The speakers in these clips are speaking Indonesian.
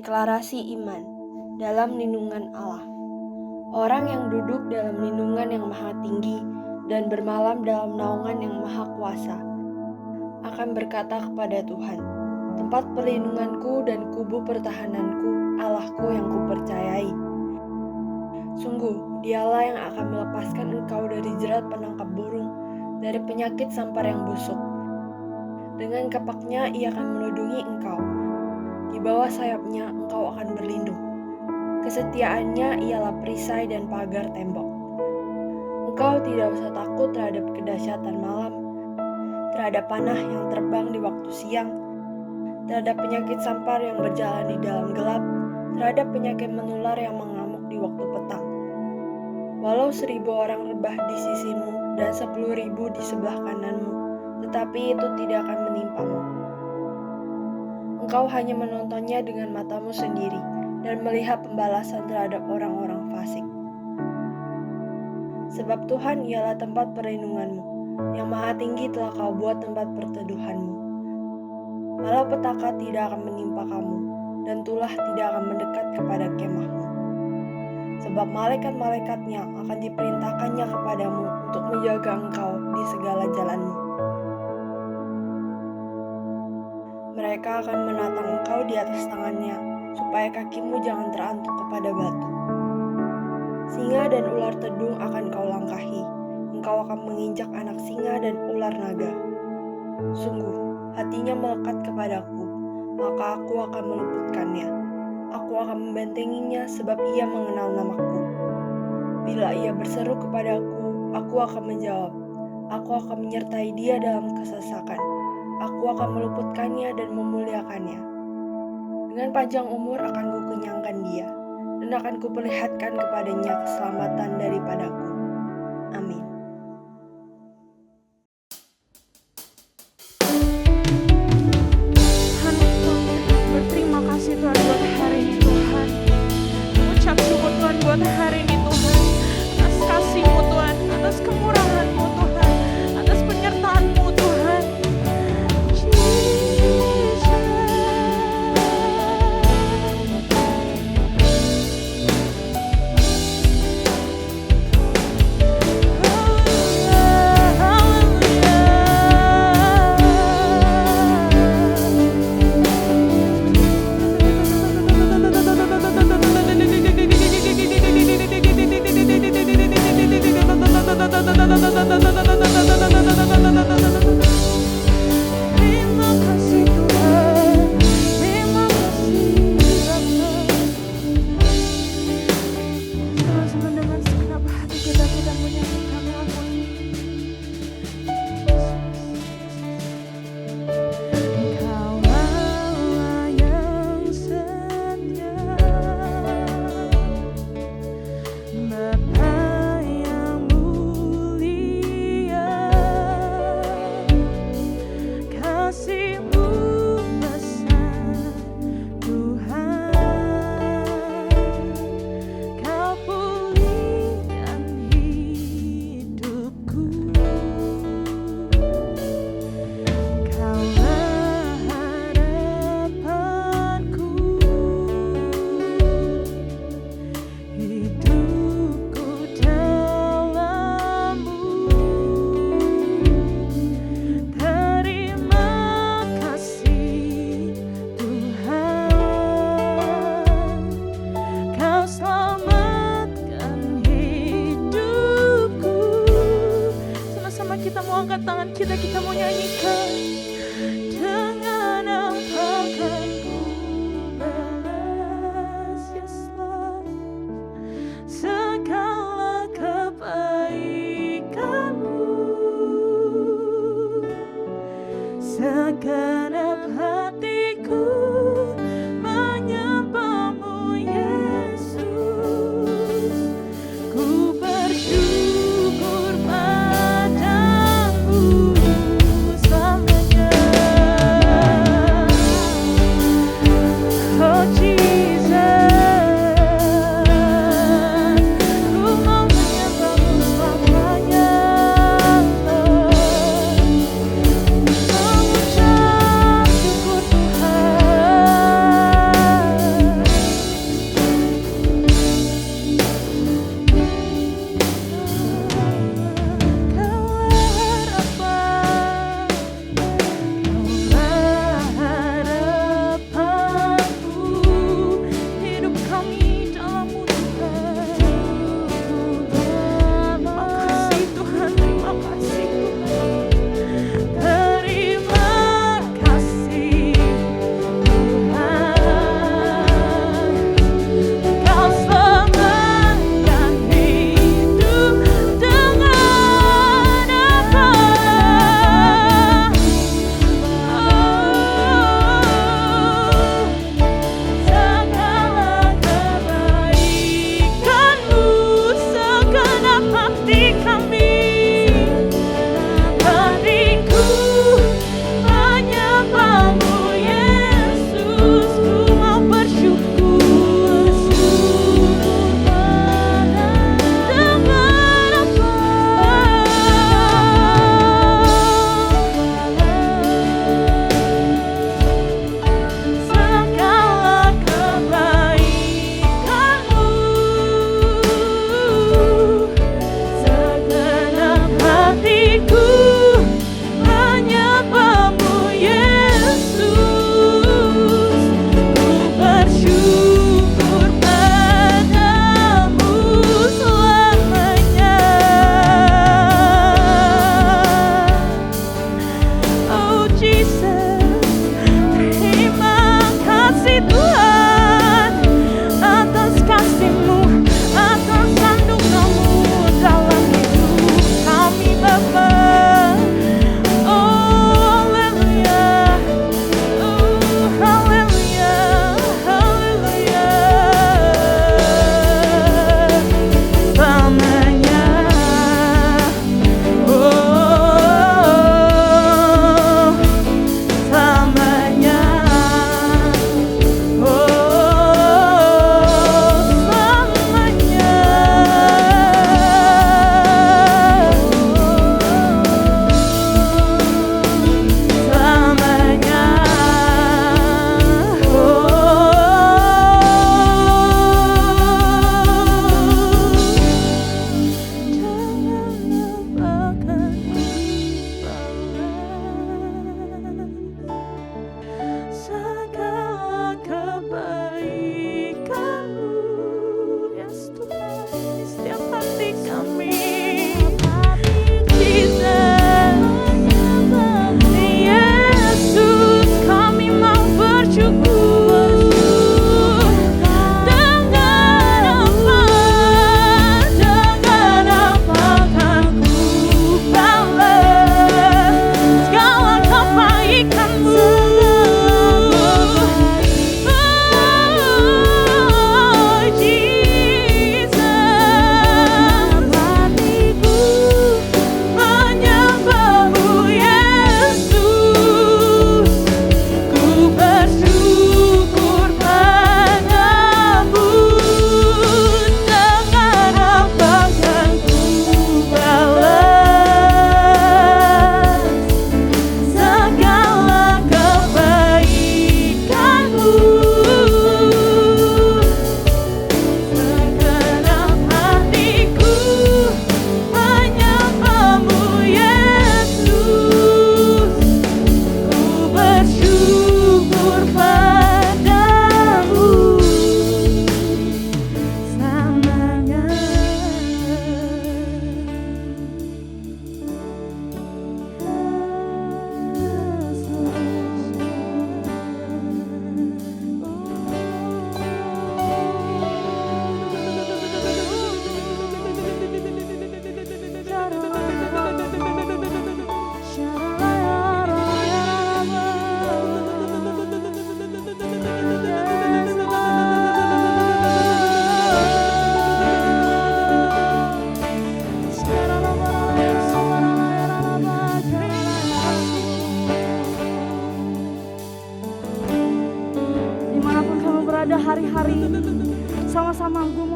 Deklarasi iman dalam lindungan Allah. Orang yang duduk dalam lindungan yang maha tinggi dan bermalam dalam naungan yang maha kuasa akan berkata kepada Tuhan, tempat perlindunganku dan kubu pertahananku, Allahku yang kupercayai. Sungguh, dialah yang akan melepaskan engkau dari jerat penangkap burung, dari penyakit sampar yang busuk. Dengan kapaknya ia akan melindungi engkau. Di bawah sayapnya engkau akan berlindung. Kesetiaannya ialah perisai dan pagar tembok. Engkau tidak usah takut terhadap kedahsyatan malam, terhadap panah yang terbang di waktu siang, terhadap penyakit sampar yang berjalan di dalam gelap, terhadap penyakit menular yang mengamuk di waktu petang. Walau 1.000 orang rebah di sisimu dan 10.000 di sebelah kananmu, tetapi itu tidak akan menimpamu. Engkau hanya menontonnya dengan matamu sendiri dan melihat pembalasan terhadap orang-orang fasik. Sebab Tuhan ialah tempat perlindunganmu, yang maha tinggi telah kau buat tempat perteduhanmu. Malah petaka tidak akan menimpa kamu, dan tulah tidak akan mendekat kepada kemahmu. Sebab malaikat-malaikatnya akan diperintahkannya kepadamu untuk menjaga engkau di segala jalanmu. Mereka akan menatang engkau di atas tangannya, supaya kakimu jangan terantuk kepada batu. Singa dan ular tedung akan kau langkahi, engkau akan menginjak anak singa dan ular naga. Sungguh, hatinya melekat kepadaku, maka aku akan meluputkannya. Aku akan membentenginya sebab ia mengenal namaku. Bila ia berseru kepadaku, aku akan menjawab. Aku akan menyertai dia dalam kesesakan. Aku akan meluputkannya dan memuliakannya. Dengan panjang umur akan kukenyangkan dia, dan akan kuperlihatkan kepadanya keselamatan daripadaku. Amin. Berterima kasih Tuhan buat hari ini Tuhan. Mengucap syukur Tuhan buat hari ini Tuhan. Atas kasih-Mu Tuhan, atas kemurahan-Mu Tuhan, atas penyertaan-Mu Tuhan. Kita mau nyanyikan. Dengan apa akan ku balas Yesus segala kebaikanmu, segenap hatiku menyembahmu Yesus. Ku bersyukur padamu selama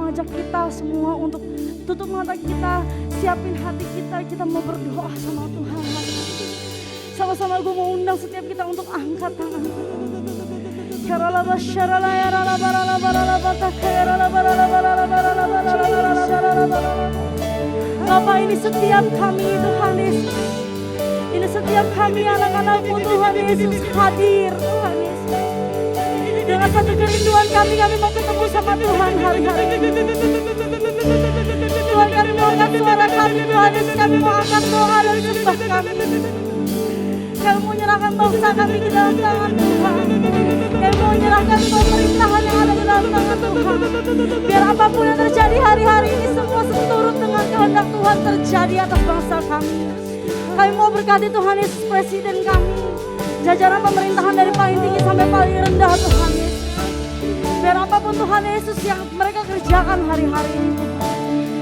mengajak kita semua untuk tutup mata kita, siapin hati kita, kita mau berdoa sama Tuhan. Sama-sama gue mau undang setiap kita untuk angkat tangan. Bapak, ini setiap kami Tuhan Yesus. Ini setiap kami anak-anakmu Tuhan Yesus hadir Tuhan Yesus. Dengan satu kerinduan kami mau ketemu sama Tuhan hari-hari ini. Tuhan, kami mau angkat suara kami Tuhan Yesus, kami mau angkat doa dan sembah kami. Kami mau menyerahkan bangsa kami ke dalam tangan Tuhan. Kami mau menyerahkan pemerintahan yang ada di dalam tangan Tuhan. Biar apapun yang terjadi hari-hari ini semua seturut dengan kehendak Tuhan terjadi atas bangsa kami. Kami mau berkati Tuhan Yesus presiden kami, jajaran pemerintahan dari paling tinggi sampai paling rendah Tuhan Yesus. Biar apapun Tuhan Yesus yang mereka kerjakan hari-hari ini Tuhan,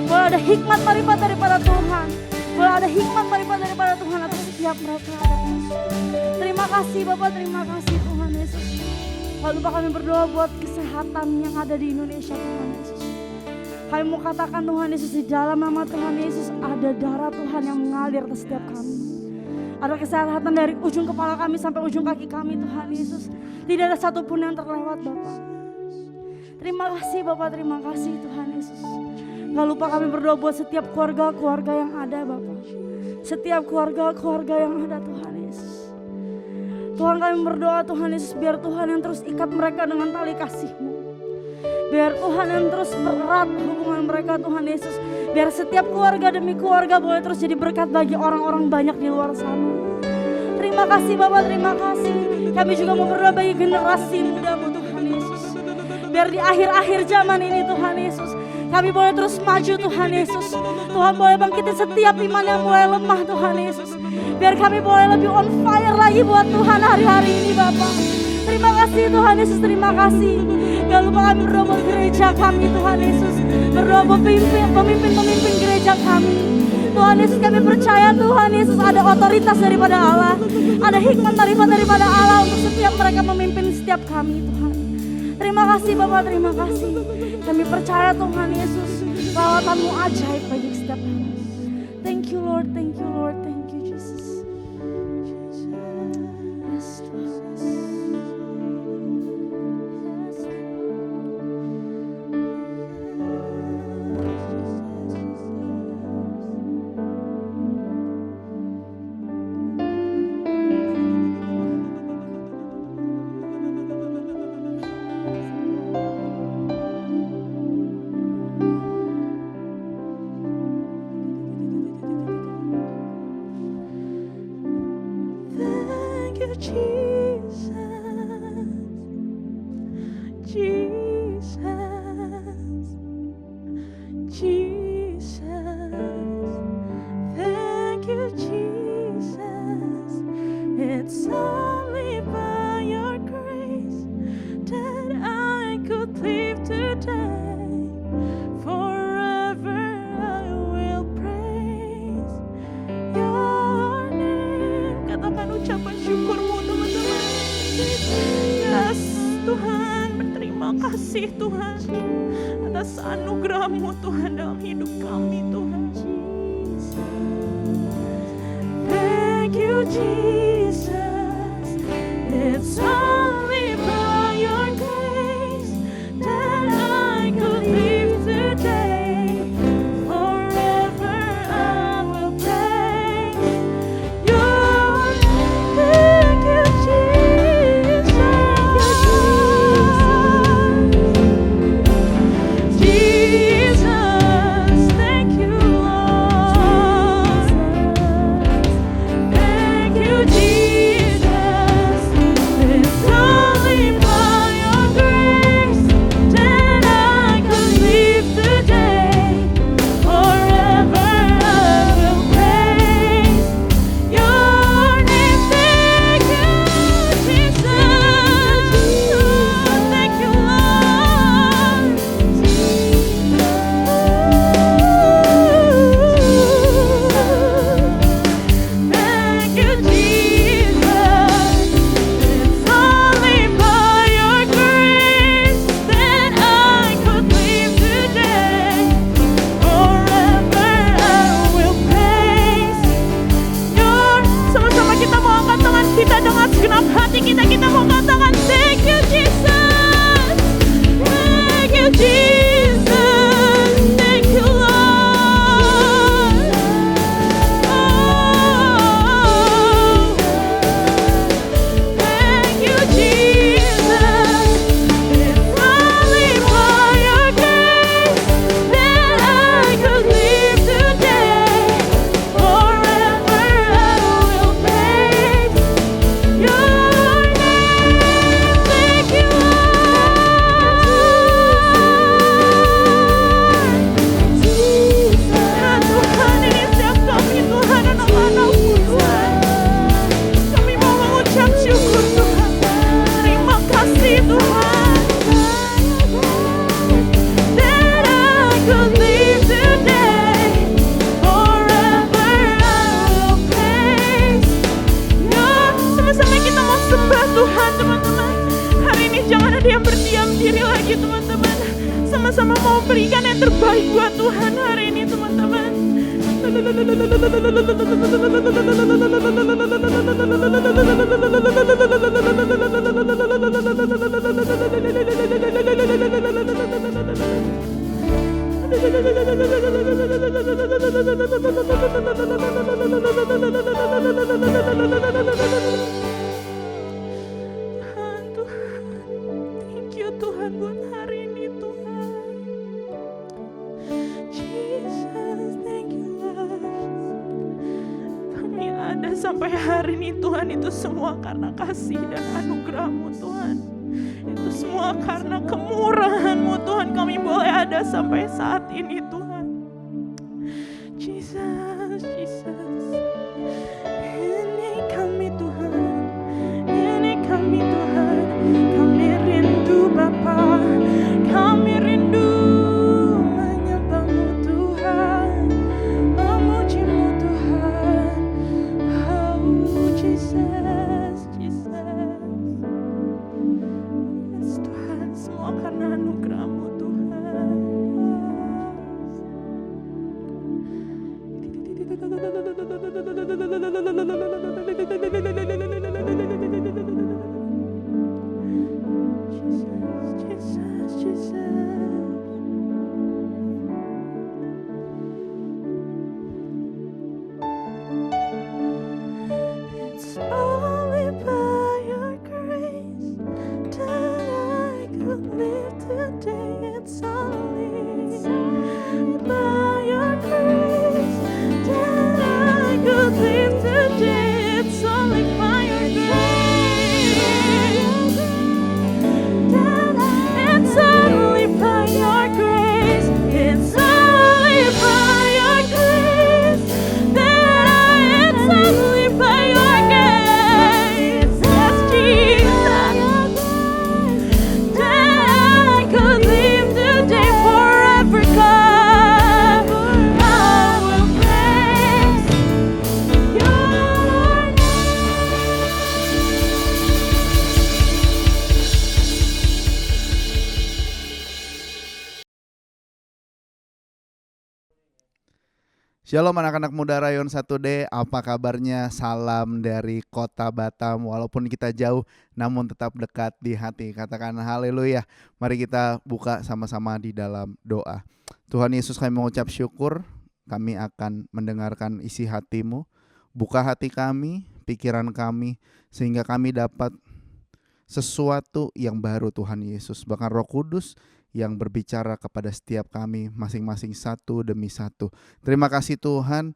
boleh ada hikmat maripat daripada Tuhan, boleh ada hikmat maripat daripada Tuhan atas setiap mereka. Terima kasih Bapak, terima kasih Tuhan Yesus. Lalu Bapak, kami berdoa buat kesehatan yang ada di Indonesia Tuhan Yesus. Kami mau katakan Tuhan Yesus, di dalam nama Tuhan Yesus ada darah Tuhan yang mengalir ke setiap kami. Ada kesehatan dari ujung kepala kami sampai ujung kaki kami Tuhan Yesus. Tidak ada satupun yang terlewat Bapak. Terima kasih Bapak, terima kasih Tuhan Yesus. Gak lupa kami berdoa buat setiap keluarga-keluarga yang ada Bapak. Setiap keluarga-keluarga yang ada Tuhan Yesus. Tuhan, kami berdoa Tuhan Yesus, biar Tuhan yang terus ikat mereka dengan tali kasih-Mu. Biar Tuhan yang terus berat hubungan mereka Tuhan Yesus. Biar setiap keluarga demi keluarga boleh terus jadi berkat bagi orang-orang banyak di luar sana. Terima kasih Bapak, terima kasih. Kami juga mau berdoa bagi generasi muda-Mu Tuhan Yesus. Biar di akhir-akhir zaman ini Tuhan Yesus, kami boleh terus maju Tuhan Yesus. Tuhan boleh bangkitin setiap iman yang mulai lemah Tuhan Yesus. Biar kami boleh lebih on fire lagi buat Tuhan hari-hari ini Bapak. Terima kasih Tuhan Yesus, terima kasih. Gak lupa kami berdoa buat gereja kami Tuhan Yesus. Berdoa buat pemimpin gereja kami. Tuhan Yesus, kami percaya Tuhan Yesus ada otoritas daripada Allah. Ada hikmat daripada Allah untuk setiap mereka memimpin setiap kami Tuhan. Terima kasih Bapak, terima kasih. Kami percaya Tuhan Yesus, lawatan-Mu ajaib bagi setiap kami. Thank you Lord, thank you Lord, thank you Jesus. Yes Tuhan. Jesus, teman-teman sama-sama mau berikan yang terbaik buat Tuhan hari ini teman-teman. Tuhan, thank you Tuhan buat hari ini Tuhan. Jesus, thank you Lord. Kami ada sampai hari ini Tuhan, itu semua karena kasih dan anugerah-Mu Tuhan. Itu semua karena kemurahan-Mu Tuhan, kami boleh ada sampai saat ini Tuhan. Jesus, Jesus. Ini kami Tuhan, ini kami Tuhan. Kami rindu Bapa, kami rindu menyembah-Mu Tuhan, memuji-Mu Tuhan. Oh Jesus, Jesus. Yes Tuhan, semua karena anugerah-Mu Tuhan. Jesus, Jesus. It's only by your grace that I could live today. It's only by your grace that I could live today. It's only by your grace. It's only by your grace. It's only by your grace that it's only by your grace. Yes, Jesus, that I could live today forever. God, I will praise your name. Shalom anak-anak muda Rayon 1D, apa kabarnya? Salam dari kota Batam. Walaupun kita jauh namun tetap dekat di hati. Katakan haleluya. Mari kita buka sama-sama di dalam doa. Tuhan Yesus, kami mengucap syukur, kami akan mendengarkan isi hati-Mu. Buka hati kami, pikiran kami, sehingga kami dapat sesuatu yang baru Tuhan Yesus. Bahkan Roh Kudus yang berbicara kepada setiap kami masing-masing satu demi satu. Terima kasih Tuhan,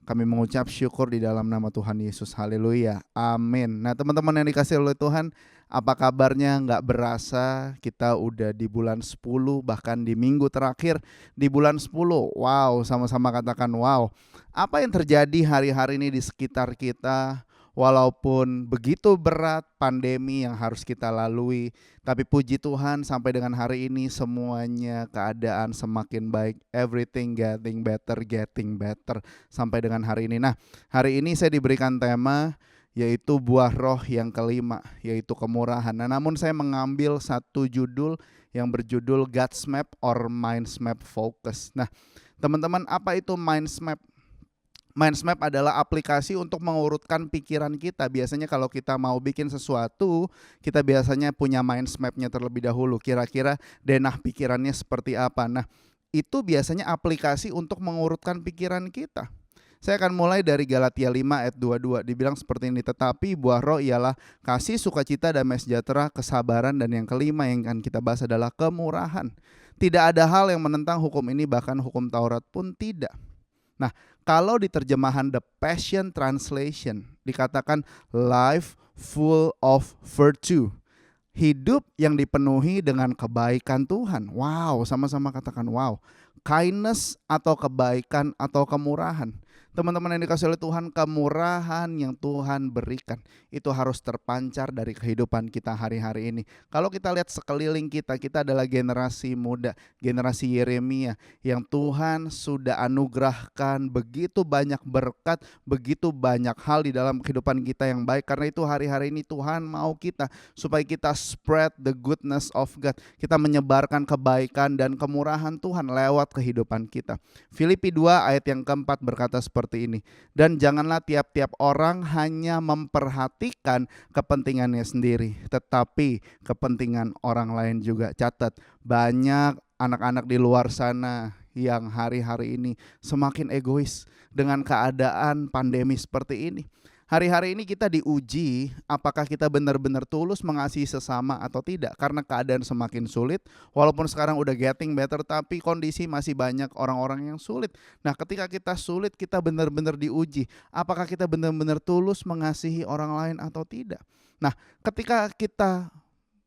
kami mengucap syukur di dalam nama Tuhan Yesus. Haleluya, amin. Nah teman-teman yang dikasihi oleh Tuhan, apa kabarnya? Nggak berasa kita udah di bulan 10, bahkan di minggu terakhir di bulan 10. Wow, sama-sama katakan wow. Apa yang terjadi hari-hari ini di sekitar kita? Walaupun begitu berat pandemi yang harus kita lalui, tapi puji Tuhan sampai dengan hari ini semuanya keadaan semakin baik. Everything getting better sampai dengan hari ini. Nah, hari ini saya diberikan tema yaitu buah roh yang kelima, yaitu kemurahan. Nah, namun saya mengambil satu judul yang berjudul God's Map or Mind's Map Focus. Nah, teman-teman, apa itu Mind's Map? Mind's Map adalah aplikasi untuk mengurutkan pikiran kita. Biasanya kalau kita mau bikin sesuatu, kita biasanya punya Mind's Map-nya terlebih dahulu. Kira-kira denah pikirannya seperti apa. Nah, itu biasanya aplikasi untuk mengurutkan pikiran kita. Saya akan mulai dari Galatia 5 ayat 22. Dibilang seperti ini, tetapi buah roh ialah kasih, sukacita, damai sejahtera, kesabaran, dan yang kelima yang akan kita bahas adalah kemurahan. Tidak ada hal yang menentang hukum ini, bahkan hukum Taurat pun tidak. Nah, kalau di terjemahan The Passion Translation dikatakan life full of virtue. Hidup yang dipenuhi dengan kebaikan Tuhan. Wow, sama-sama katakan wow. Kindness atau kebaikan atau kemurahan. Teman-teman yang dikasihi oleh Tuhan, kemurahan yang Tuhan berikan itu harus terpancar dari kehidupan kita hari-hari ini. Kalau kita lihat sekeliling kita, kita adalah generasi muda, generasi Yeremia yang Tuhan sudah anugerahkan begitu banyak berkat, begitu banyak hal di dalam kehidupan kita yang baik. Karena itu hari-hari ini Tuhan mau kita supaya kita spread the goodness of God. Kita menyebarkan kebaikan dan kemurahan Tuhan lewat kehidupan kita. Filipi 2 ayat yang keempat berkata seperti ini. Dan janganlah tiap-tiap orang hanya memperhatikan kepentingannya sendiri, tetapi kepentingan orang lain juga. Catat, banyak anak-anak di luar sana yang hari-hari ini semakin egois dengan keadaan pandemi seperti ini. Hari-hari ini kita diuji apakah kita benar-benar tulus mengasihi sesama atau tidak. Karena keadaan semakin sulit, walaupun sekarang udah getting better, tapi kondisi masih banyak orang-orang yang sulit. Nah, ketika kita sulit, kita benar-benar diuji. Apakah kita benar-benar tulus mengasihi orang lain atau tidak. Nah, ketika kita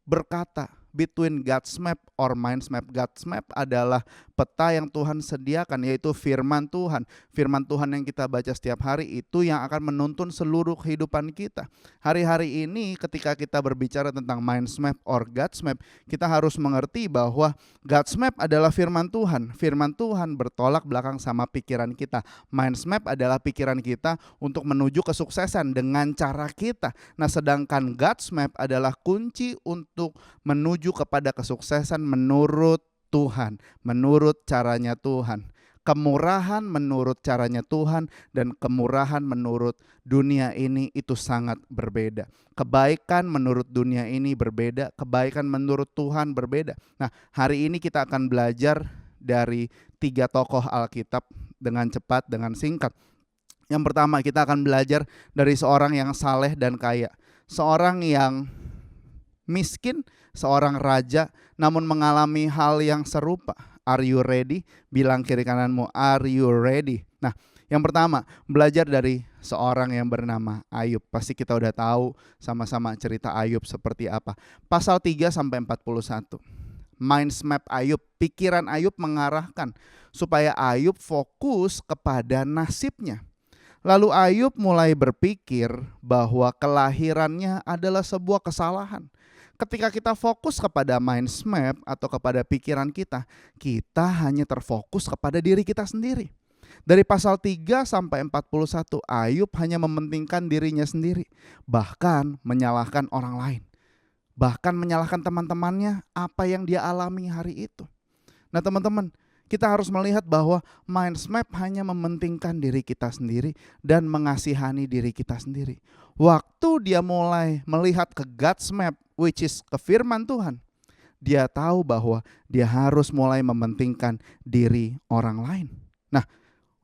berkata between God's map or mind's map, God's map adalah peta yang Tuhan sediakan, yaitu firman Tuhan. Firman Tuhan yang kita baca setiap hari itu yang akan menuntun seluruh kehidupan kita. Hari-hari ini ketika kita berbicara tentang mind's map or God's map, kita harus mengerti bahwa God's map adalah firman Tuhan. Firman Tuhan bertolak belakang sama pikiran kita. Mind's map adalah pikiran kita untuk menuju kesuksesan dengan cara kita. Nah, sedangkan God's map adalah kunci untuk menuju kepada kesuksesan menurut Tuhan, menurut caranya Tuhan. Kemurahan menurut caranya Tuhan dan kemurahan menurut dunia ini itu sangat berbeda. Kebaikan menurut dunia ini berbeda, kebaikan menurut Tuhan berbeda. Nah, hari ini kita akan belajar dari 3 tokoh Alkitab dengan cepat, dengan singkat. Yang pertama, kita akan belajar dari seorang yang saleh dan kaya. Seorang yang miskin, seorang raja, namun mengalami hal yang serupa. Are you ready? Bilang kiri kananmu, are you ready? Nah, yang pertama, belajar dari seorang yang bernama Ayub. Pasti kita udah tahu sama-sama cerita Ayub seperti apa. Pasal 3 sampai 41. Mind's map Ayub, pikiran Ayub mengarahkan supaya Ayub fokus kepada nasibnya. Lalu Ayub mulai berpikir bahwa kelahirannya adalah sebuah kesalahan. Ketika kita fokus kepada mind's map atau kepada pikiran kita, kita hanya terfokus kepada diri kita sendiri. Dari pasal 3 sampai 41, Ayub hanya mementingkan dirinya sendiri, bahkan menyalahkan orang lain. Bahkan menyalahkan teman-temannya apa yang dia alami hari itu. Nah, teman-teman, kita harus melihat bahwa mind's map hanya mementingkan diri kita sendiri dan mengasihani diri kita sendiri. Waktu dia mulai melihat ke God's map, which is ke firman Tuhan, dia tahu bahwa dia harus mulai mementingkan diri orang lain. Nah,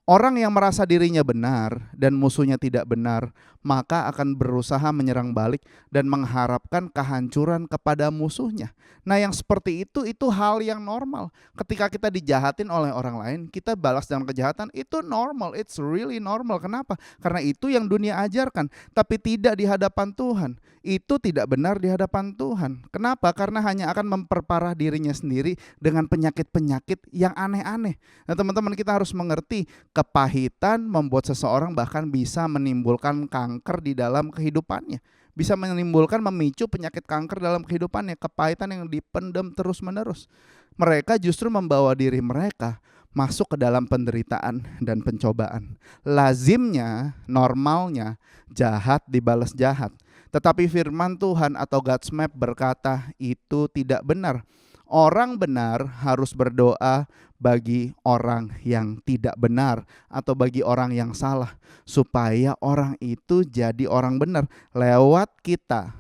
orang yang merasa dirinya benar dan musuhnya tidak benar, maka akan berusaha menyerang balik dan mengharapkan kehancuran kepada musuhnya. Nah, yang seperti itu hal yang normal. Ketika kita dijahatin oleh orang lain, kita balas dengan kejahatan, itu normal, it's really normal. Kenapa? Karena itu yang dunia ajarkan, tapi tidak di hadapan Tuhan. Itu tidak benar di hadapan Tuhan. Kenapa? Karena hanya akan memperparah dirinya sendiri dengan penyakit-penyakit yang aneh-aneh. Nah, teman-teman, kita harus mengerti kepahitan membuat seseorang bahkan bisa menimbulkan kanker di dalam kehidupannya. Bisa menimbulkan, memicu penyakit kanker dalam kehidupannya. Kepahitan yang dipendam terus-menerus. Mereka justru membawa diri mereka masuk ke dalam penderitaan dan pencobaan. Lazimnya, normalnya, jahat dibalas jahat. Tetapi firman Tuhan atau God's map berkata itu tidak benar. Orang benar harus berdoa bagi orang yang tidak benar atau bagi orang yang salah, supaya orang itu jadi orang benar. Lewat kita,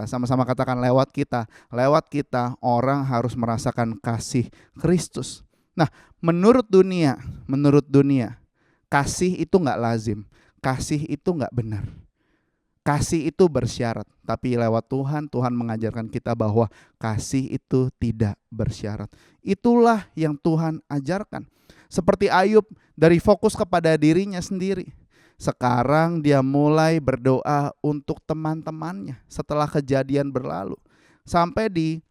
sama-sama katakan lewat kita orang harus merasakan kasih Kristus. Nah, menurut dunia, kasih itu gak lazim, kasih itu gak benar. Kasih itu bersyarat, tapi lewat Tuhan mengajarkan kita bahwa kasih itu tidak bersyarat. Itulah yang Tuhan ajarkan. Seperti Ayub, dari fokus kepada dirinya sendiri, sekarang dia mulai berdoa untuk teman-temannya setelah kejadian berlalu. Sampai di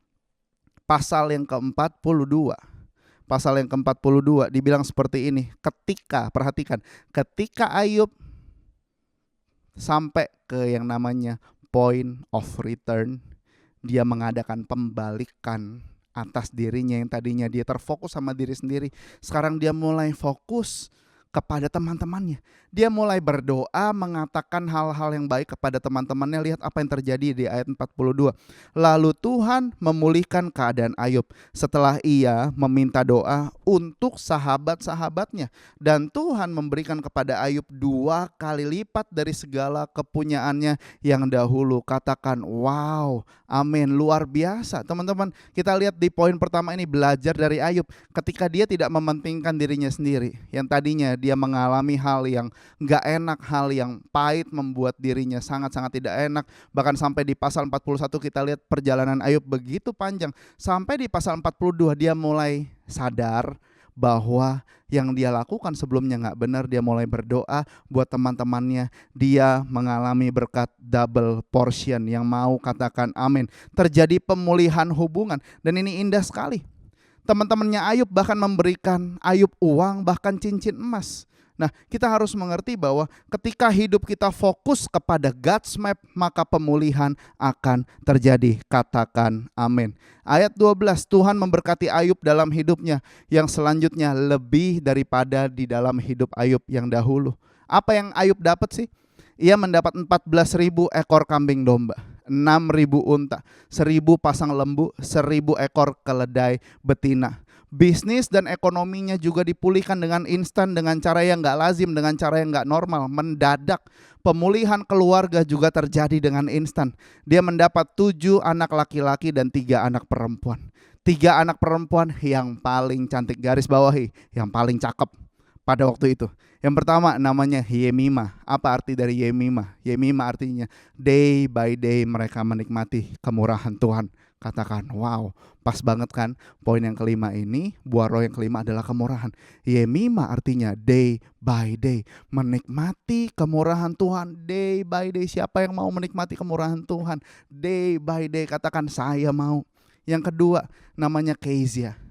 pasal yang ke-42. pasal yang ke-42 dibilang seperti ini. Perhatikan, ketika Ayub sampai ke yang namanya point of return, dia mengadakan pembalikan atas dirinya yang tadinya dia terfokus sama diri sendiri. Sekarang dia mulai fokus kepada teman-temannya. Dia mulai berdoa, mengatakan hal-hal yang baik kepada teman-temannya. Lihat apa yang terjadi di ayat 42. Lalu Tuhan memulihkan keadaan Ayub setelah ia meminta doa untuk sahabat-sahabatnya. Dan Tuhan memberikan kepada Ayub 2 kali lipat dari segala kepunyaannya yang dahulu. Katakan, wow, amin, luar biasa. Teman-teman, kita lihat di poin pertama ini, belajar dari Ayub. Ketika dia tidak mementingkan dirinya sendiri, yang tadinya dia mengalami hal yang gak enak, hal yang pahit, membuat dirinya sangat-sangat tidak enak. Bahkan sampai di pasal 41 kita lihat perjalanan Ayub begitu panjang. Sampai di pasal 42 dia mulai sadar bahwa yang dia lakukan sebelumnya gak benar. Dia mulai berdoa buat teman-temannya. Dia mengalami berkat double portion. Yang mau katakan amin. Terjadi pemulihan hubungan, dan ini indah sekali. Teman-temannya Ayub bahkan memberikan Ayub uang, bahkan cincin emas. Nah, kita harus mengerti bahwa ketika hidup kita fokus kepada God's map, maka pemulihan akan terjadi. Katakan amin. Ayat 12, Tuhan memberkati Ayub dalam hidupnya yang selanjutnya lebih daripada di dalam hidup Ayub yang dahulu. Apa yang Ayub dapat sih? Ia mendapat 14.000 ekor kambing domba, 6.000 unta, 1.000 pasang lembu, 1.000 ekor keledai betina. Bisnis dan ekonominya juga dipulihkan dengan instan, dengan cara yang gak lazim, dengan cara yang gak normal, mendadak. Pemulihan keluarga juga terjadi dengan instan. Dia mendapat 7 anak laki-laki dan 3 anak perempuan. 3 anak perempuan yang paling cantik, garis bawahi, yang paling cakep pada waktu itu. Yang pertama namanya Yemima. Apa arti dari Yemima? Yemima artinya day by day mereka menikmati kemurahan Tuhan. Katakan, wow, pas banget kan? Poin yang kelima ini, buah roh yang kelima adalah kemurahan. Yemima artinya day by day, menikmati kemurahan Tuhan day by day. Siapa yang mau menikmati kemurahan Tuhan day by day? Katakan, saya mau. Yang kedua namanya Kezia.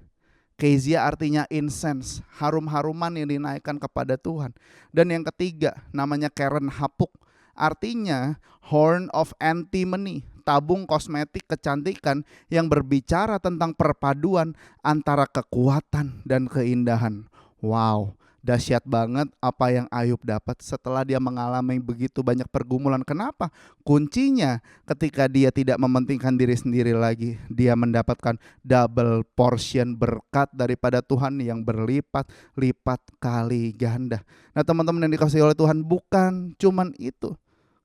Kezia artinya incense, harum-haruman yang dinaikkan kepada Tuhan. Dan yang ketiga namanya Keren Hapuk, artinya horn of antimony, tabung kosmetik kecantikan yang berbicara tentang perpaduan antara kekuatan dan keindahan. Wow, dahsyat banget apa yang Ayub dapat setelah dia mengalami begitu banyak pergumulan. Kenapa? Kuncinya ketika dia tidak mementingkan diri sendiri lagi, dia mendapatkan double portion berkat daripada Tuhan yang berlipat-lipat kali ganda. Nah, teman-teman yang dikasihi oleh Tuhan, bukan cuman itu.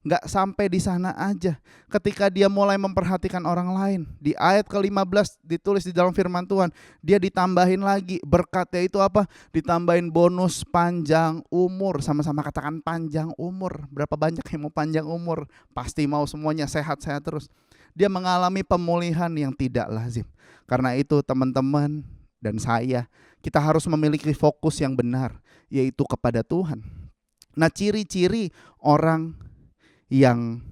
Gak sampai di sana aja. Ketika dia mulai memperhatikan orang lain, di ayat ke-15 ditulis di dalam firman Tuhan, dia ditambahin lagi berkatnya itu apa? Ditambahin bonus panjang umur. Sama-sama katakan panjang umur. Berapa banyak yang mau panjang umur? Pasti mau semuanya sehat-sehat terus. Dia mengalami pemulihan yang tidak lazim. Karena itu teman-teman dan saya, kita harus memiliki fokus yang benar, yaitu kepada Tuhan. Nah, ciri-ciri orang yang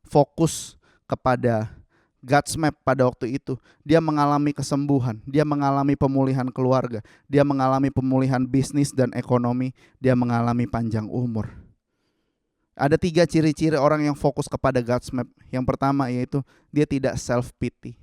fokus kepada God's map pada waktu itu, dia mengalami kesembuhan, dia mengalami pemulihan keluarga, dia mengalami pemulihan bisnis dan ekonomi, dia mengalami panjang umur. Ada 3 ciri-ciri orang yang fokus kepada God's map. Yang pertama yaitu dia tidak self pity,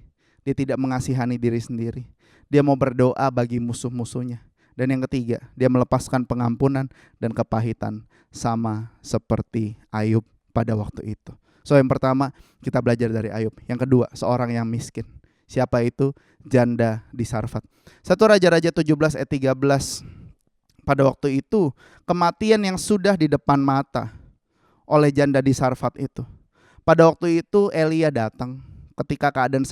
dia tidak mengasihani diri sendiri, dia mau berdoa bagi musuh-musuhnya. Dan yang ketiga, dia melepaskan pengampunan dan kepahitan, sama seperti Ayub pada waktu itu. So, yang pertama kita belajar dari Ayub. Yang kedua, seorang yang miskin. Siapa itu? Janda di Sarfat. 1 Raja-Raja 17 ayat 13. Pada waktu itu, kematian yang sudah di depan mata oleh janda di Sarfat itu. Pada waktu itu Elia datang ketika keadaan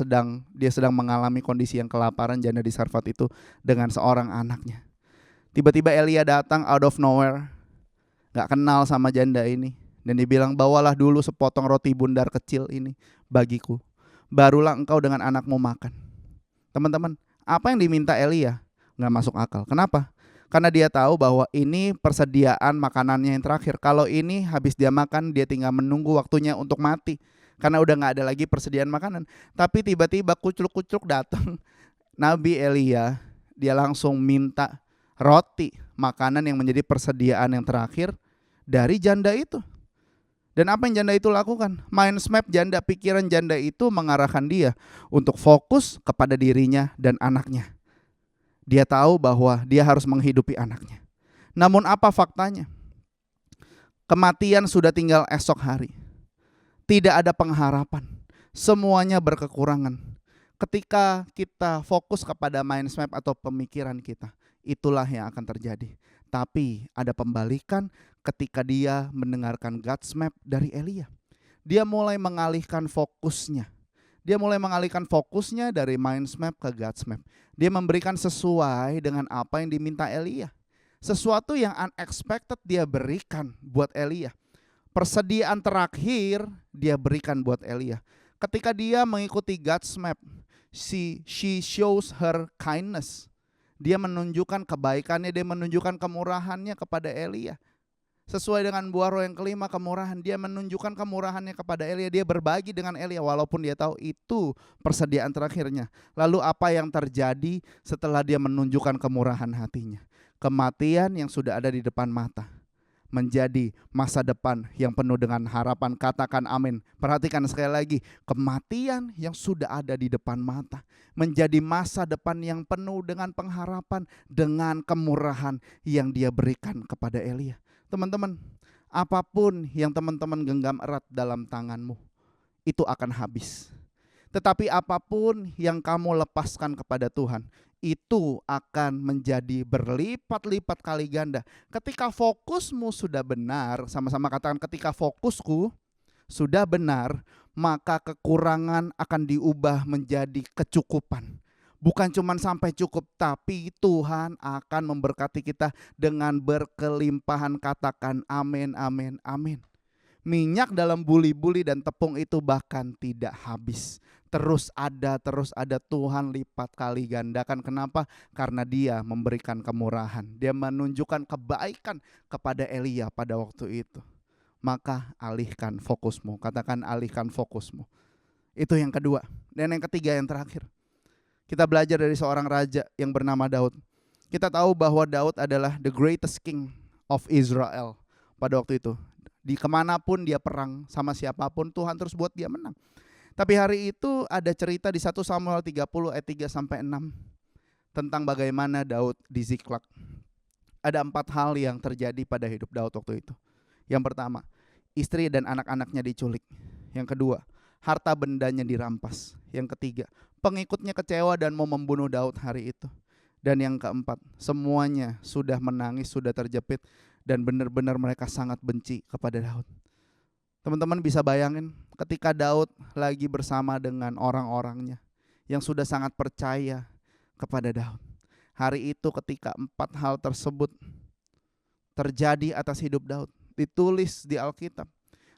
dia sedang mengalami kondisi yang kelaparan, janda di Sarfat itu dengan seorang anaknya. Tiba-tiba Elia datang out of nowhere, gak kenal sama janda ini. Dan dia bilang, bawalah dulu sepotong roti bundar kecil ini bagiku, barulah engkau dengan anakmu makan. Teman-teman, apa yang diminta Elia gak masuk akal. Kenapa? Karena dia tahu bahwa ini persediaan makanannya yang terakhir. Kalau ini habis dia makan, dia tinggal menunggu waktunya untuk mati, karena udah gak ada lagi persediaan makanan. Tapi tiba-tiba kucluk-kucluk datang Nabi Elia dia langsung minta roti, makanan yang menjadi persediaan yang terakhir dari janda itu. Dan apa yang janda itu lakukan? Mindmap janda, pikiran janda itu mengarahkan dia untuk fokus kepada dirinya dan anaknya. Dia tahu bahwa dia harus menghidupi anaknya. Namun apa faktanya? Kematian sudah tinggal esok hari. Tidak ada pengharapan. Semuanya berkekurangan. Ketika kita fokus kepada mindmap atau pemikiran kita, itulah yang akan terjadi. Tapi ada pembalikan ketika dia mendengarkan God's map dari Elia. Dia mulai mengalihkan fokusnya. Dia mulai mengalihkan fokusnya dari mindmap ke God's map. Dia memberikan sesuai dengan apa yang diminta Elia. Sesuatu yang unexpected dia berikan buat Elia. Persediaan terakhir dia berikan buat Elia. Ketika dia mengikuti God's map, she shows her kindness. Dia menunjukkan kebaikannya, dia menunjukkan kemurahannya kepada Elia. Sesuai dengan buah roh yang kelima, kemurahan. Dia menunjukkan kemurahannya kepada Elia. Dia berbagi dengan Elia walaupun dia tahu itu persediaan terakhirnya. Lalu apa yang terjadi setelah dia menunjukkan kemurahan hatinya? Kematian yang sudah ada di depan mata menjadi masa depan yang penuh dengan harapan. Katakan amin. Perhatikan sekali lagi, kematian yang sudah ada di depan mata menjadi masa depan yang penuh dengan pengharapan, dengan kemurahan yang dia berikan kepada Elia. Teman-teman, apapun yang teman-teman genggam erat dalam tanganmu, itu akan habis. Tetapi apapun yang kamu lepaskan kepada Tuhan, itu akan menjadi berlipat-lipat kali ganda. Ketika fokusmu sudah benar, sama-sama katakan, ketika fokusku sudah benar, maka kekurangan akan diubah menjadi kecukupan. Bukan cuma sampai cukup, tapi Tuhan akan memberkati kita dengan berkelimpahan. Katakan amin, amin, amin. Minyak dalam buli-buli dan tepung itu bahkan tidak habis. Terus ada Tuhan lipat kali gandakan. Kenapa? Karena dia memberikan kemurahan. Dia menunjukkan kebaikan kepada Elia pada waktu itu. Maka alihkan fokusmu. Katakan alihkan fokusmu. Itu yang kedua. Dan yang ketiga, yang terakhir. Kita belajar dari seorang raja yang bernama Daud. Kita tahu bahwa Daud adalah the greatest king of Israel pada waktu itu. Di kemanapun dia perang sama siapapun, Tuhan terus buat dia menang. Tapi hari itu ada cerita di 1 Samuel 30 ayat 3-6 tentang bagaimana Daud di Ziklag. Ada 4 hal yang terjadi pada hidup Daud waktu itu. Yang pertama, istri dan anak-anaknya diculik. Yang kedua, harta bendanya dirampas. Yang ketiga, pengikutnya kecewa dan mau membunuh Daud hari itu. Dan yang keempat, semuanya sudah menangis, sudah terjepit, dan benar-benar mereka sangat benci kepada Daud. Teman-teman bisa bayangin ketika Daud lagi bersama dengan orang-orangnya yang sudah sangat percaya kepada Daud. Hari itu ketika 4 hal tersebut terjadi atas hidup Daud, ditulis di Alkitab,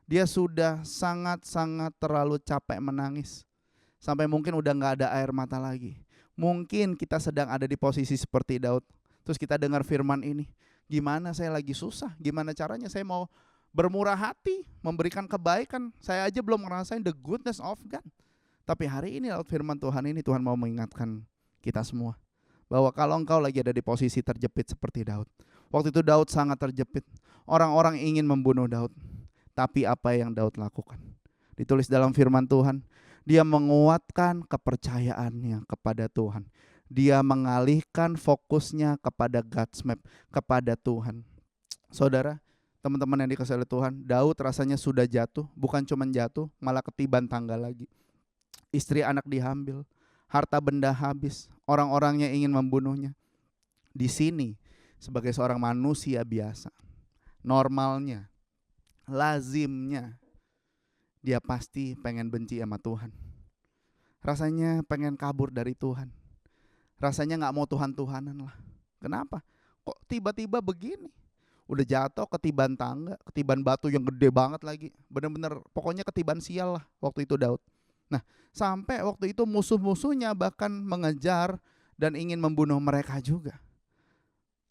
dia sudah sangat-sangat terlalu capek menangis. Sampai mungkin udah gak ada air mata lagi. Mungkin kita sedang ada di posisi seperti Daud. Terus kita dengar firman ini, gimana saya lagi susah, gimana caranya saya mau bermurah hati, memberikan kebaikan. Saya aja belum ngerasain the goodness of God. Tapi hari ini lewat firman Tuhan ini, Tuhan mau mengingatkan kita semua bahwa kalau engkau lagi ada di posisi terjepit seperti Daud. Waktu itu Daud sangat terjepit. Orang-orang ingin membunuh Daud. Tapi apa yang Daud lakukan? Ditulis dalam firman Tuhan, dia menguatkan kepercayaannya kepada Tuhan. Dia mengalihkan fokusnya kepada God's map, kepada Tuhan. Saudara, teman-teman yang dikasihi oleh Tuhan, Daud rasanya sudah jatuh, bukan cuma jatuh, malah ketiban tangga lagi. Istri anak diambil, harta benda habis, orang-orangnya ingin membunuhnya. Di sini, sebagai seorang manusia biasa, normalnya, lazimnya, dia pasti pengen benci sama Tuhan. Rasanya pengen kabur dari Tuhan. Rasanya gak mau Tuhan-Tuhanan lah. Kenapa? Kok tiba-tiba begini? Udah jatuh ketiban tangga, ketiban batu yang gede banget lagi. Bener-bener pokoknya ketiban sial lah waktu itu Daud. Nah, sampai waktu itu musuh-musuhnya bahkan mengejar dan ingin membunuh mereka juga.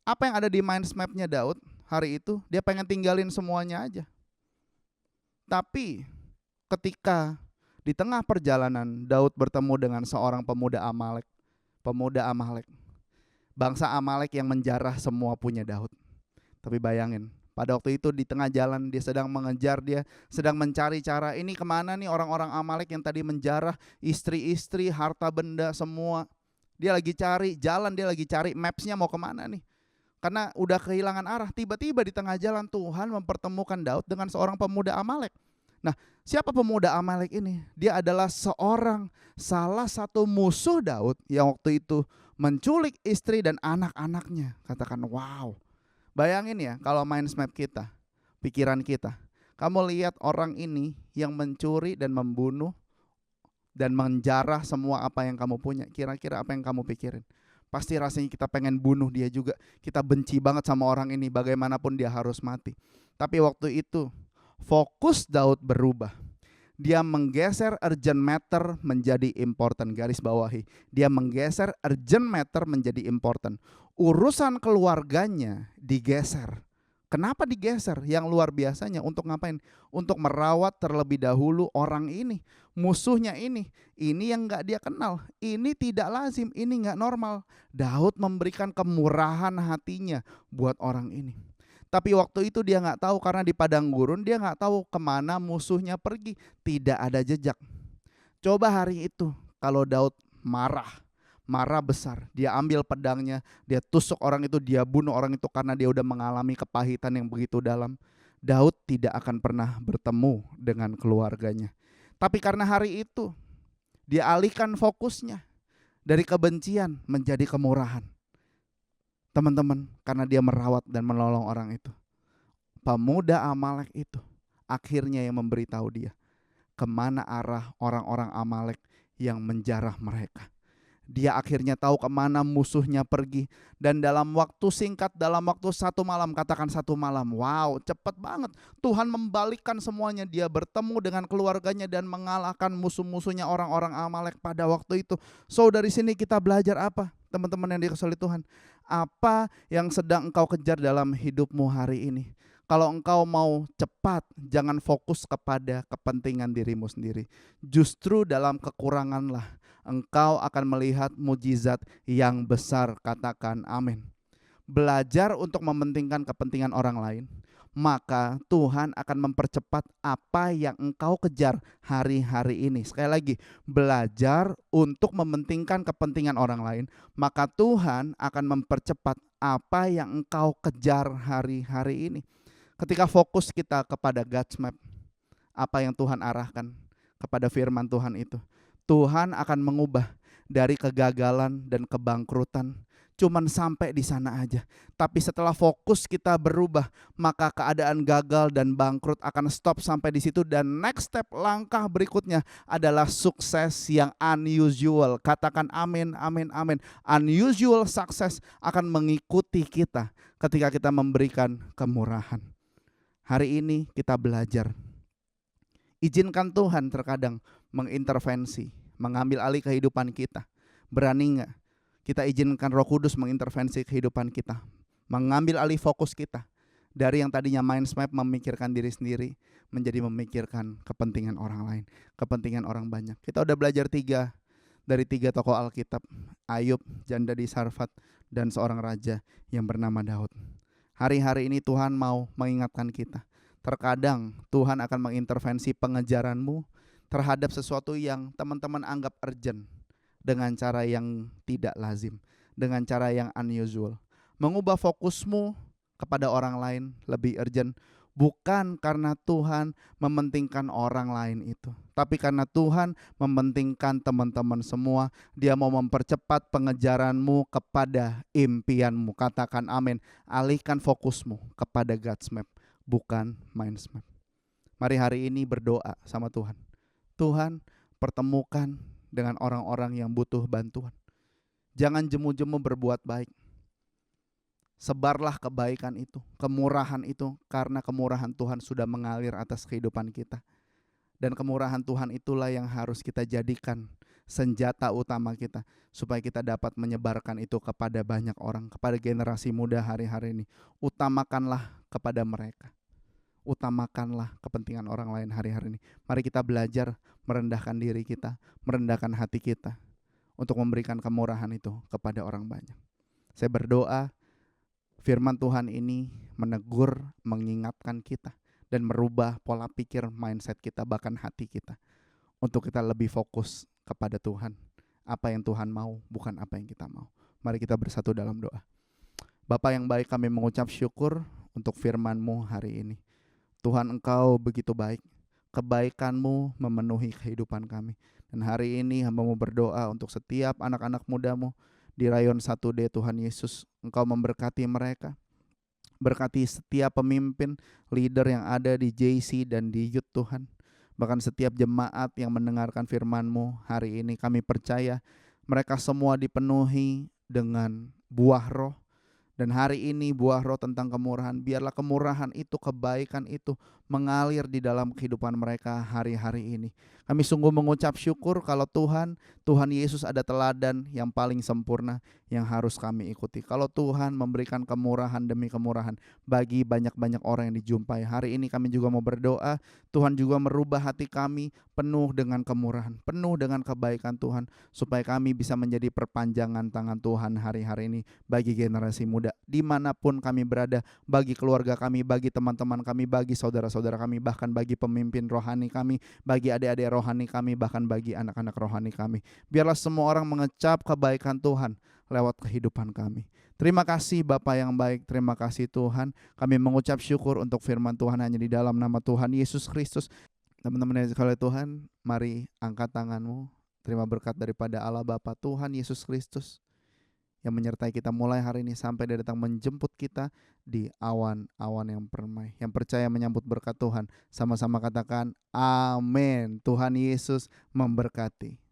Apa yang ada di mindmapnya Daud hari itu? Dia pengen tinggalin semuanya aja. Tapi ketika di tengah perjalanan Daud bertemu dengan seorang pemuda Amalek. Bangsa Amalek yang menjarah semua punya Daud. Tapi bayangin, pada waktu itu di tengah jalan dia sedang mengejar, dia sedang mencari cara, ini kemana nih orang-orang Amalek yang tadi menjarah istri-istri, harta benda semua. Dia lagi cari jalan, dia lagi cari mapsnya mau kemana nih. Karena udah kehilangan arah. Tiba-tiba di tengah jalan Tuhan mempertemukan Daud dengan seorang pemuda Amalek. Nah, siapa pemuda Amalek ini? Dia adalah salah satu musuh Daud yang waktu itu menculik istri dan anak-anaknya. Katakan wow. Bayangin ya kalau main map kita, pikiran kita. Kamu lihat orang ini yang mencuri dan membunuh dan menjarah semua apa yang kamu punya. Kira-kira apa yang kamu pikirin? Pasti rasanya kita pengen bunuh dia juga. Kita benci banget sama orang ini, bagaimanapun dia harus mati. Tapi waktu itu fokus Daud berubah. Dia menggeser urgent matter menjadi important. Garis bawahi. Dia menggeser urgent matter menjadi important. Urusan keluarganya digeser. Kenapa digeser? Yang luar biasanya untuk ngapain? Untuk merawat terlebih dahulu orang ini. Musuhnya ini yang gak dia kenal. Ini tidak lazim, ini gak normal. Daud memberikan kemurahan hatinya buat orang ini. Tapi waktu itu dia gak tahu, karena di padang gurun dia gak tahu kemana musuhnya pergi. Tidak ada jejak. Coba hari itu kalau Daud marah besar, dia ambil pedangnya, dia tusuk orang itu, dia bunuh orang itu karena dia udah mengalami kepahitan yang begitu dalam. Daud tidak akan pernah bertemu dengan keluarganya. Tapi karena hari itu dia alihkan fokusnya dari kebencian menjadi kemurahan. Teman-teman, karena dia merawat dan menolong orang itu, pemuda Amalek itu akhirnya yang memberitahu dia kemana arah orang-orang Amalek yang menjarah mereka. Dia akhirnya tahu kemana musuhnya pergi. Dan dalam waktu singkat, dalam waktu 1 malam, katakan 1 malam. Wow, cepet banget. Tuhan membalikkan semuanya. Dia bertemu dengan keluarganya dan mengalahkan musuh-musuhnya orang-orang Amalek pada waktu itu. So dari sini kita belajar apa? Teman-teman yang dikasihi Tuhan, apa yang sedang engkau kejar dalam hidupmu hari ini? Kalau engkau mau cepat, jangan fokus kepada kepentingan dirimu sendiri. Justru dalam kekuranganlah engkau akan melihat mujizat yang besar. Katakan amin. Belajar untuk mementingkan kepentingan orang lain, maka Tuhan akan mempercepat apa yang engkau kejar hari-hari ini. Sekali lagi, belajar untuk mementingkan kepentingan orang lain, maka Tuhan akan mempercepat apa yang engkau kejar hari-hari ini. Ketika fokus kita kepada God's map, apa yang Tuhan arahkan kepada firman Tuhan itu, Tuhan akan mengubah dari kegagalan dan kebangkrutan cuman sampai di sana aja. Tapi setelah fokus kita berubah, maka keadaan gagal dan bangkrut akan stop sampai di situ. Dan next step, langkah berikutnya adalah sukses yang unusual. Katakan amin, amin, amin. Unusual success akan mengikuti kita ketika kita memberikan kemurahan. Hari ini kita belajar. Izinkan Tuhan terkadang mengintervensi, mengambil alih kehidupan kita. Berani gak kita izinkan Roh Kudus mengintervensi kehidupan kita, mengambil alih fokus kita dari yang tadinya main map memikirkan diri sendiri menjadi memikirkan kepentingan orang lain, kepentingan orang banyak. Kita udah belajar 3 dari 3 tokoh Alkitab, Ayub, janda di Sarfat, dan seorang raja yang bernama Daud. Hari-hari ini Tuhan mau mengingatkan kita, terkadang Tuhan akan mengintervensi pengejaranmu terhadap sesuatu yang teman-teman anggap urgent, dengan cara yang tidak lazim, dengan cara yang unusual. Mengubah fokusmu kepada orang lain lebih urgent, bukan karena Tuhan mementingkan orang lain itu, tapi karena Tuhan mementingkan teman-teman semua. Dia mau mempercepat pengejaranmu kepada impianmu. Katakan amin. Alihkan fokusmu kepada God's map, bukan mind's map. Mari hari ini berdoa sama Tuhan. Tuhan, pertemukan dengan orang-orang yang butuh bantuan. Jangan jemu-jemu berbuat baik. Sebarlah kebaikan itu, kemurahan itu, karena kemurahan Tuhan sudah mengalir atas kehidupan kita. Dan kemurahan Tuhan itulah yang harus kita jadikan senjata utama kita, supaya kita dapat menyebarkan itu kepada banyak orang, kepada generasi muda hari-hari ini. Utamakanlah kepada mereka. Utamakanlah kepentingan orang lain hari-hari ini. Mari kita belajar merendahkan diri kita, merendahkan hati kita untuk memberikan kemurahan itu kepada orang banyak. Saya berdoa firman Tuhan ini menegur, mengingatkan kita, dan merubah pola pikir, mindset kita, bahkan hati kita, untuk kita lebih fokus kepada Tuhan. Apa yang Tuhan mau, bukan apa yang kita mau. Mari kita bersatu dalam doa. Bapa yang baik, kami mengucap syukur untuk firman-Mu hari ini. Tuhan, Engkau begitu baik. Kebaikan-Mu memenuhi kehidupan kami. Dan hari ini hamba-Mu berdoa untuk setiap anak-anak muda-Mu di Rayon 1D. Tuhan Yesus, Engkau memberkati mereka. Berkati setiap pemimpin, leader yang ada di JC dan di Youth Tuhan. Bahkan setiap jemaat yang mendengarkan firman-Mu hari ini, kami percaya mereka semua dipenuhi dengan buah roh. Dan hari ini buah roh tentang kemurahan, biarlah kemurahan itu, kebaikan itu mengalir di dalam kehidupan mereka hari-hari ini. Kami sungguh mengucap syukur kalau Tuhan Yesus ada teladan yang paling sempurna yang harus kami ikuti. Kalau Tuhan memberikan kemurahan demi kemurahan bagi banyak-banyak orang yang dijumpai. Hari ini kami juga mau berdoa, Tuhan juga merubah hati kami penuh dengan kemurahan, penuh dengan kebaikan Tuhan, supaya kami bisa menjadi perpanjangan tangan Tuhan hari-hari ini bagi generasi muda, dimanapun kami berada, bagi keluarga kami, bagi teman-teman kami, bagi saudara-saudara kami, bahkan bagi pemimpin rohani kami, bagi adik-adik rohani kami, bahkan bagi anak-anak rohani kami. Biarlah semua orang mengecap kebaikan Tuhan lewat kehidupan kami. Terima kasih Bapa yang baik, terima kasih Tuhan. Kami mengucap syukur untuk firman Tuhan hanya di dalam nama Tuhan Yesus Kristus. Teman-teman yang dikasihi Tuhan, mari angkat tanganmu. Terima berkat daripada Allah Bapa, Tuhan Yesus Kristus, yang menyertai kita mulai hari ini sampai Dia datang menjemput kita di awan-awan yang permai. Yang percaya menyambut berkat Tuhan, sama-sama katakan amin. Tuhan Yesus memberkati.